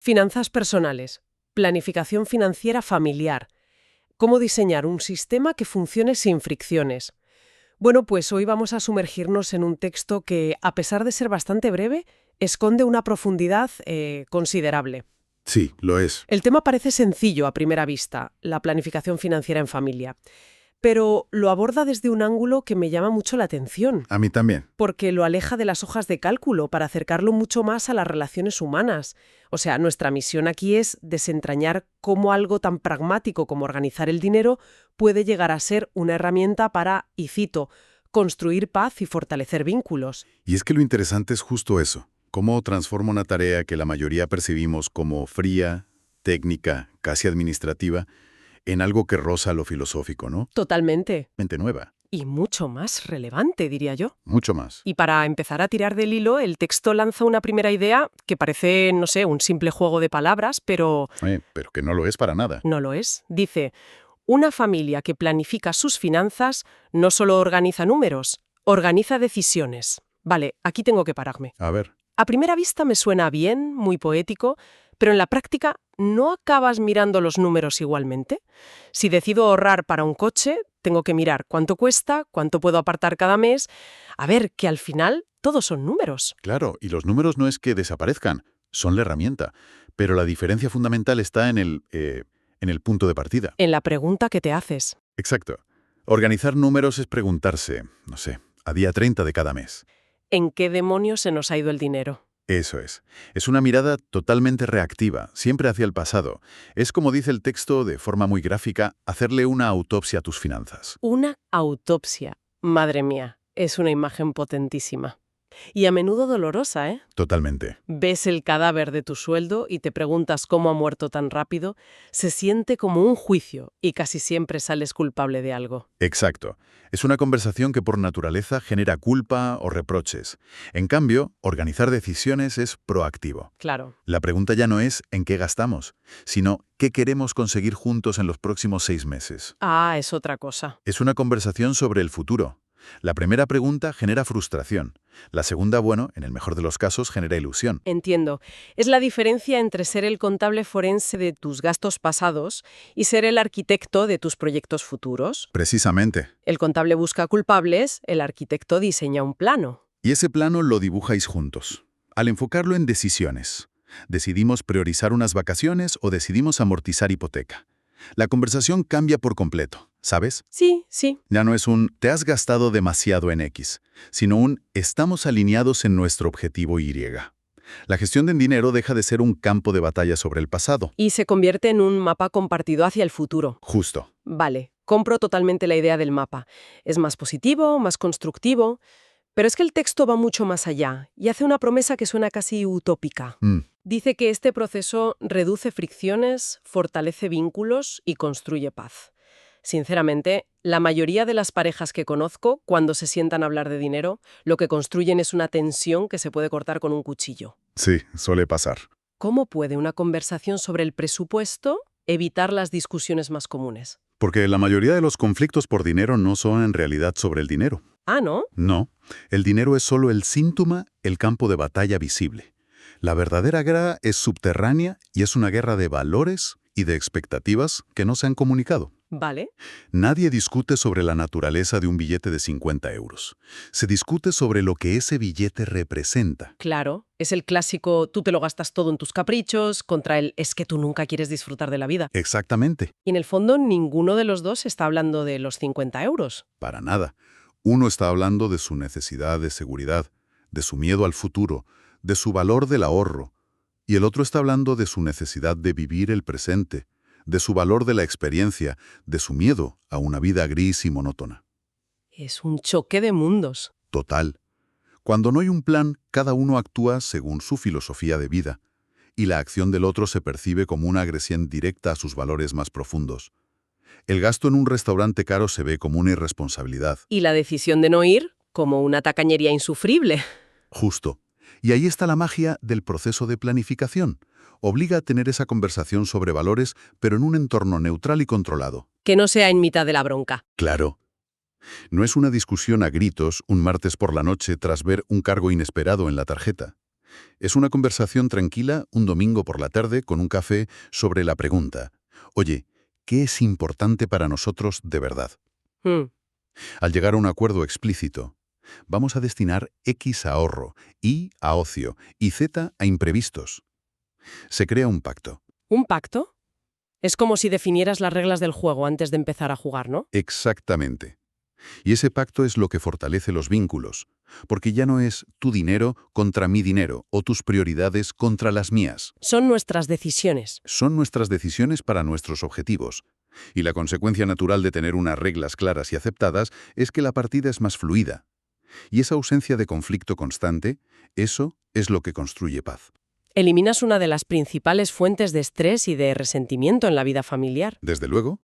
Finanzas personales, planificación financiera familiar, cómo diseñar un sistema que funcione sin fricciones. Bueno, pues hoy vamos a sumergirnos en un texto que, a pesar de ser bastante breve, esconde una profundidad considerable. Sí, lo es. El tema parece sencillo a primera vista, la planificación financiera en familia, pero lo aborda desde un ángulo que me llama mucho la atención, A mí también. porque lo aleja de las hojas de cálculo para acercarlo mucho más a las relaciones humanas. O sea, nuestra misión aquí es desentrañar cómo algo tan pragmático como organizar el dinero puede llegar a ser una herramienta para, y cito, construir paz y fortalecer vínculos. Y es que lo interesante es justo eso. Cómo transforma una tarea que la mayoría percibimos como fría, técnica, casi administrativa, en algo que roza lo filosófico, ¿no? Totalmente. Mente nueva. Y mucho más relevante, diría yo. Mucho más. Y para empezar a tirar del hilo, el texto lanza una primera idea que parece, no sé, un simple juego de palabras, pero Pero que no lo es para nada. no lo es. Dice, una familia que planifica sus finanzas no solo organiza números, organiza decisiones. Vale, aquí tengo que pararme. A ver. A primera vista me suena bien, muy poético, pero en la práctica, ¿no acabas mirando los números igualmente? Si decido ahorrar para un coche, tengo que mirar cuánto cuesta, cuánto puedo apartar cada mes. A ver, que al final todos son números. Claro, y los números no es que desaparezcan, son la herramienta. Pero la diferencia fundamental está en el punto de partida. En la pregunta que te haces. Exacto. Organizar números es preguntarse, no sé, a día 30 de cada mes. ¿En qué demonios se nos ha ido el dinero? Eso es. Es una mirada totalmente reactiva, siempre hacia el pasado. Es como dice el texto de forma muy gráfica, hacerle una autopsia a tus finanzas. Una autopsia. Madre mía, es una imagen potentísima. Y a menudo dolorosa, ¿eh? Totalmente. Ves el cadáver de tu sueldo y te preguntas cómo ha muerto tan rápido. Se siente como un juicio y casi siempre sales culpable de algo. Exacto. Es una conversación que por naturaleza genera culpa o reproches. En cambio, organizar decisiones es proactivo. Claro. La pregunta ya no es en qué gastamos, sino qué queremos conseguir juntos en los próximos 6 meses. Ah, es otra cosa. Es una conversación sobre el futuro. La primera pregunta genera frustración. La segunda, bueno, en el mejor de los casos, genera ilusión. Entiendo. Es la diferencia entre ser el contable forense de tus gastos pasados y ser el arquitecto de tus proyectos futuros. Precisamente. El contable busca culpables, el arquitecto diseña un plano. Y ese plano lo dibujáis juntos. Al enfocarlo en decisiones. ¿Decidimos priorizar unas vacaciones o decidimos amortizar hipoteca? La conversación cambia por completo, ¿sabes? Sí, sí. Ya no es un «te has gastado demasiado en X», sino un «estamos alineados en nuestro objetivo Y». La gestión del dinero deja de ser un campo de batalla sobre el pasado. Y se convierte en un mapa compartido hacia el futuro. Justo. Vale, compro totalmente la idea del mapa. Es más positivo, más constructivo. Pero es que el texto va mucho más allá y hace una promesa que suena casi utópica. Dice que este proceso reduce fricciones, fortalece vínculos y construye paz. Sinceramente, la mayoría de las parejas que conozco, cuando se sientan a hablar de dinero, lo que construyen es una tensión que se puede cortar con un cuchillo. Sí, suele pasar. ¿Cómo puede una conversación sobre el presupuesto evitar las discusiones más comunes? Porque la mayoría de los conflictos por dinero no son en realidad sobre el dinero. Ah, ¿no? No, el dinero es solo el síntoma, el campo de batalla visible. La verdadera guerra es subterránea y es una guerra de valores y de expectativas que no se han comunicado. Vale. Nadie discute sobre la naturaleza de un billete de 50 euros. Se discute sobre lo que ese billete representa. Claro, es el clásico tú te lo gastas todo en tus caprichos contra el es que tú nunca quieres disfrutar de la vida. Exactamente. Y en el fondo ninguno de los dos está hablando de los 50 euros. Para nada. Uno está hablando de su necesidad de seguridad, de su miedo al futuro, de su valor del ahorro. Y el otro está hablando de su necesidad de vivir el presente, de su valor de la experiencia, de su miedo a una vida gris y monótona. Es un choque de mundos. Total. Cuando no hay un plan, cada uno actúa según su filosofía de vida, y la acción del otro se percibe como una agresión directa a sus valores más profundos. El gasto en un restaurante caro se ve como una irresponsabilidad. Y la decisión de no ir como una tacañería insufrible. Justo. Y ahí está la magia del proceso de planificación. Obliga a tener esa conversación sobre valores, pero en un entorno neutral y controlado. Que no sea en mitad de la bronca. Claro. No es una discusión a gritos un martes por la noche tras ver un cargo inesperado en la tarjeta. Es una conversación tranquila un domingo por la tarde con un café sobre la pregunta: oye, ¿qué es importante para nosotros de verdad? Mm, Al llegar a un acuerdo explícito, vamos a destinar X a ahorro, Y a ocio y Z a imprevistos. Se crea un pacto. ¿Un pacto? Es como si definieras las reglas del juego antes de empezar a jugar, ¿no? Exactamente. Y ese pacto es lo que fortalece los vínculos, porque ya no es tu dinero contra mi dinero o tus prioridades contra las mías. Son nuestras decisiones. Son nuestras decisiones para nuestros objetivos. Y la consecuencia natural de tener unas reglas claras y aceptadas es que la partida es más fluida. Y esa ausencia de conflicto constante, eso es lo que construye paz. Eliminas una de las principales fuentes de estrés y de resentimiento en la vida familiar. Desde luego,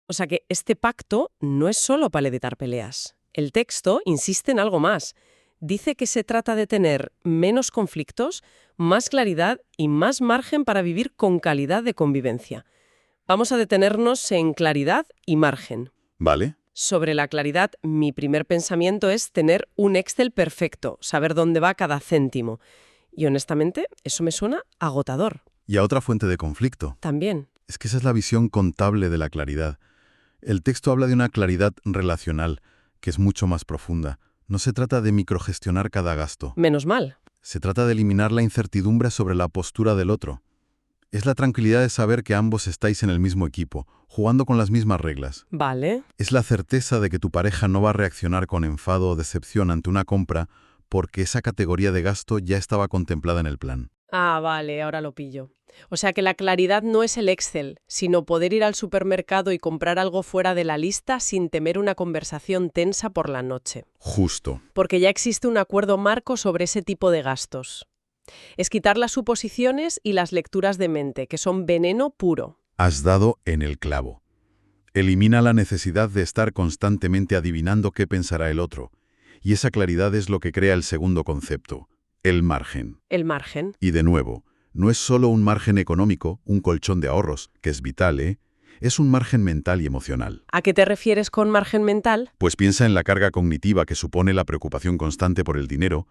O sea que este pacto no es solo para evitar peleas. El texto insiste en algo más. Dice que se trata de tener menos conflictos, más claridad y más margen para vivir con calidad de convivencia. Vamos a detenernos en claridad y margen. ¿vale? Sobre la claridad, mi primer pensamiento es tener un Excel perfecto, saber dónde va cada céntimo. Y honestamente, eso me suena agotador. Y a otra fuente de conflicto. También. Es que esa es la visión contable de la claridad. El texto habla de una claridad relacional, que es mucho más profunda. No se trata de microgestionar cada gasto. Menos mal. Se trata de eliminar la incertidumbre sobre la postura del otro. Es la tranquilidad de saber que ambos estáis en el mismo equipo, jugando con las mismas reglas. Vale. Es la certeza de que tu pareja no va a reaccionar con enfado o decepción ante una compra porque esa categoría de gasto ya estaba contemplada en el plan. Ah, vale, ahora lo pillo. O sea que la claridad no es el Excel, sino poder ir al supermercado y comprar algo fuera de la lista sin temer una conversación tensa por la noche. Justo. Porque ya existe un acuerdo marco sobre ese tipo de gastos. Es quitar las suposiciones y las lecturas de mente, que son veneno puro. Has dado en el clavo. Elimina la necesidad de estar constantemente adivinando qué pensará el otro. Y esa claridad es lo que crea el segundo concepto, el margen. El margen. Y de nuevo, no es solo un margen económico, un colchón de ahorros, que es vital, ¿eh? Es un margen mental y emocional. ¿A qué te refieres con margen mental? Pues piensa en la carga cognitiva que supone la preocupación constante por el dinero,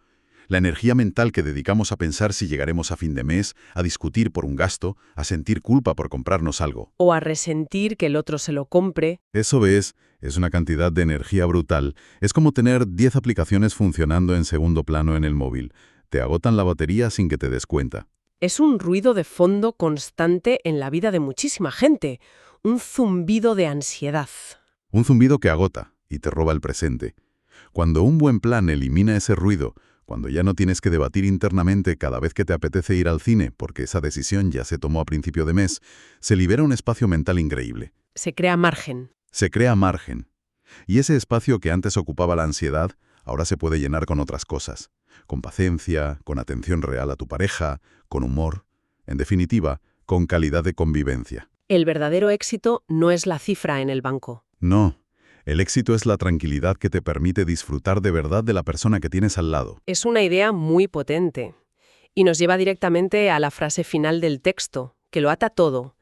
la energía mental que dedicamos a pensar si llegaremos a fin de mes, a discutir por un gasto, a sentir culpa por comprarnos algo. O a resentir que el otro se lo compre. Eso es una cantidad de energía brutal. Es como tener 10 aplicaciones funcionando en segundo plano en el móvil. Te agotan la batería sin que te des cuenta. Es un ruido de fondo constante en la vida de muchísima gente. Un zumbido de ansiedad. Un zumbido que agota y te roba el presente. Cuando un buen plan elimina ese ruido, cuando ya no tienes que debatir internamente cada vez que te apetece ir al cine, porque esa decisión ya se tomó a principio de mes, se libera un espacio mental increíble. Se crea margen. Se crea margen. Y ese espacio que antes ocupaba la ansiedad, ahora se puede llenar con otras cosas. Con paciencia, con atención real a tu pareja, con humor. En definitiva, con calidad de convivencia. El verdadero éxito no es la cifra en el banco. No. El éxito es la tranquilidad que te permite disfrutar de verdad de la persona que tienes al lado. Es una idea muy potente. Y nos lleva directamente a la frase final del texto, que lo ata todo.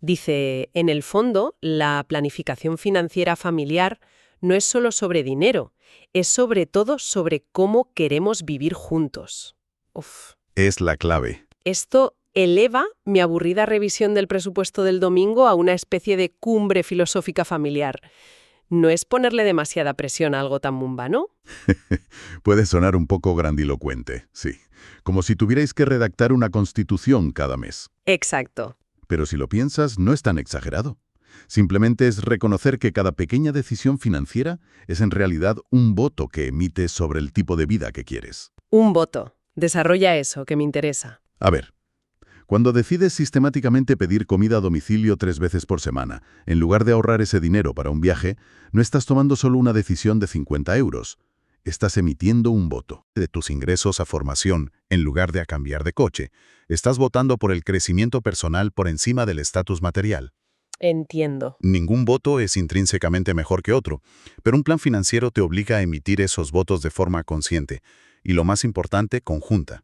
Dice, en el fondo, la planificación financiera familiar no es solo sobre dinero, es sobre todo sobre cómo queremos vivir juntos. Uf. Es la clave. Esto eleva mi aburrida revisión del presupuesto del domingo a una especie de cumbre filosófica familiar. ¿No es ponerle demasiada presión a algo tan mundano? Puede sonar un poco grandilocuente, sí. Como si tuvierais que redactar una constitución cada mes. Exacto. Pero si lo piensas, no es tan exagerado. Simplemente es reconocer que cada pequeña decisión financiera es en realidad un voto que emites sobre el tipo de vida que quieres. Un voto. Desarrolla eso, que me interesa. A ver, cuando decides sistemáticamente pedir comida a domicilio 3 veces por semana, en lugar de ahorrar ese dinero para un viaje, no estás tomando solo una decisión de 50 euros. Estás emitiendo un voto. De tus ingresos a formación, en lugar de a cambiar de coche, estás votando por el crecimiento personal por encima del estatus material. Entiendo. Ningún voto es intrínsecamente mejor que otro, pero un plan financiero te obliga a emitir esos votos de forma consciente y, lo más importante, conjunta.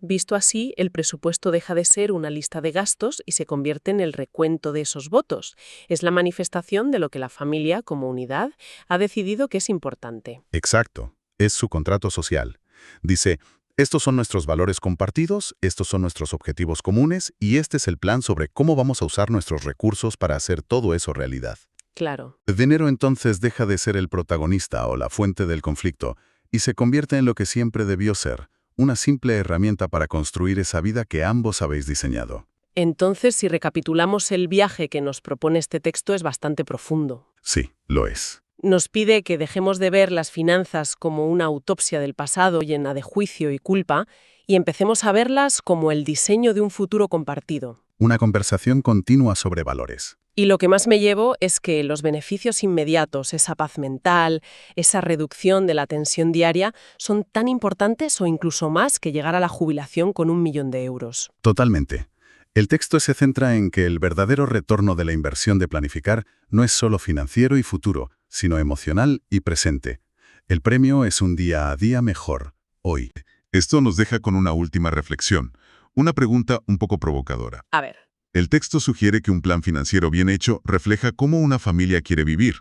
Visto así, el presupuesto deja de ser una lista de gastos y se convierte en el recuento de esos votos. Es la manifestación de lo que la familia, como unidad, ha decidido que es importante. Exacto. Es su contrato social. Dice, Estos son nuestros valores compartidos, estos son nuestros objetivos comunes y este es el plan sobre cómo vamos a usar nuestros recursos para hacer todo eso realidad. Claro. El dinero entonces deja de ser el protagonista o la fuente del conflicto y se convierte en lo que siempre debió ser, una simple herramienta para construir esa vida que ambos habéis diseñado. Entonces, si recapitulamos el viaje que nos propone este texto, es bastante profundo. Sí, lo es. Nos pide que dejemos de ver las finanzas como una autopsia del pasado llena de juicio y culpa y empecemos a verlas como el diseño de un futuro compartido. Una conversación continua sobre valores. Y lo que más me llevo es que los beneficios inmediatos, esa paz mental, esa reducción de la tensión diaria, son tan importantes o incluso más que llegar a la jubilación con 1 millón de euros. Totalmente. El texto se centra en que el verdadero retorno de la inversión de planificar no es solo financiero y futuro, sino emocional y presente. El premio es un día a día mejor, hoy. Esto nos deja con una última reflexión, una pregunta un poco provocadora. A ver. El texto sugiere que un plan financiero bien hecho refleja cómo una familia quiere vivir.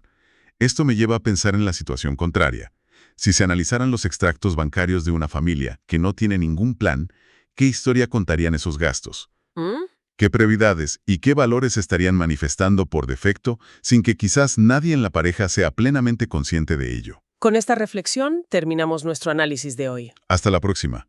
Esto me lleva a pensar en la situación contraria. Si se analizaran los extractos bancarios de una familia que no tiene ningún plan, ¿qué historia contarían esos gastos? ¿Qué prioridades y qué valores estarían manifestando por defecto sin que quizás nadie en la pareja sea plenamente consciente de ello? Con esta reflexión terminamos nuestro análisis de hoy. Hasta la próxima.